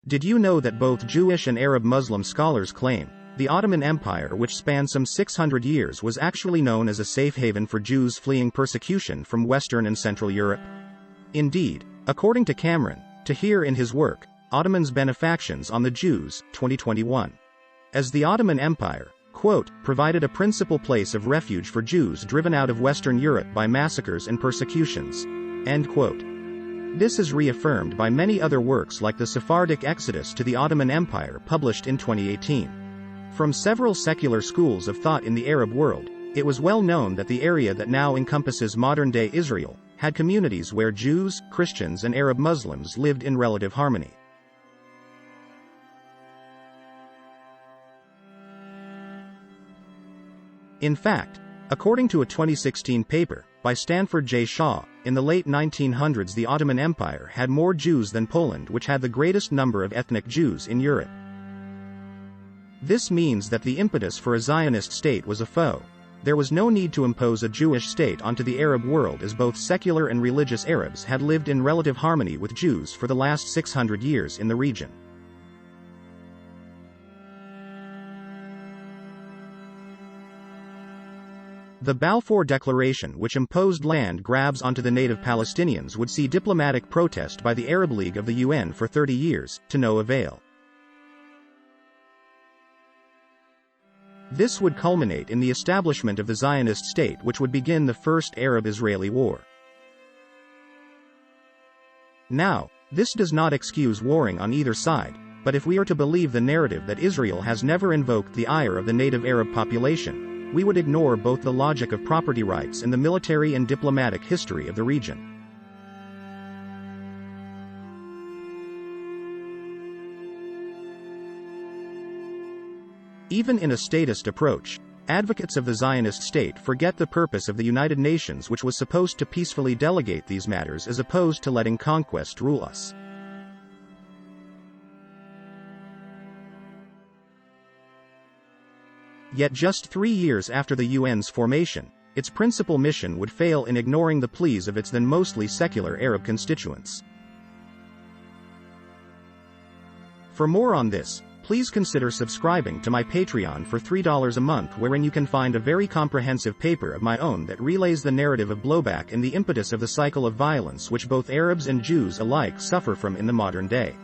Did you know that both Jewish and Arab Muslim scholars claim the Ottoman Empire, which spanned some 600 years, was actually known as a safe haven for Jews fleeing persecution from Western and Central Europe? Indeed, according to Cameron Tahir in his work, Ottomans' Benefactions on the Jews, 2021. As the Ottoman Empire, quote, provided a principal place of refuge for Jews driven out of Western Europe by massacres and persecutions, end quote. This is reaffirmed by many other works like the Sephardic Exodus to the Ottoman Empire published in 2018. From several secular schools of thought in the Arab world, it was well known that the area that now encompasses modern-day Israel had communities where Jews, Christians and Arab Muslims lived in relative harmony. In fact, according to a 2016 paper by Stanford J. Shaw, in the late 1900s the Ottoman Empire had more Jews than Poland, which had the greatest number of ethnic Jews in Europe. This means that the impetus for a Zionist state was a foe. There was no need to impose a Jewish state onto the Arab world, as both secular and religious Arabs had lived in relative harmony with Jews for the last 600 years in the region. The Balfour Declaration, which imposed land grabs onto the native Palestinians, would see diplomatic protest by the Arab League of the UN for 30 years, to no avail. This would culminate in the establishment of the Zionist state, which would begin the First Arab-Israeli War. Now, this does not excuse warring on either side, but if we are to believe the narrative that Israel has never invoked the ire of the native Arab population, we would ignore both the logic of property rights and the military and diplomatic history of the region. Even in a statist approach, advocates of the Zionist state forget the purpose of the United Nations, which was supposed to peacefully delegate these matters as opposed to letting conquest rule us. Yet just 3 years after the UN's formation, its principal mission would fail in ignoring the pleas of its then mostly secular Arab constituents. For more on this, please consider subscribing to my Patreon for $3 a month, wherein you can find a very comprehensive paper of my own that relays the narrative of blowback and the impetus of the cycle of violence which both Arabs and Jews alike suffer from in the modern day.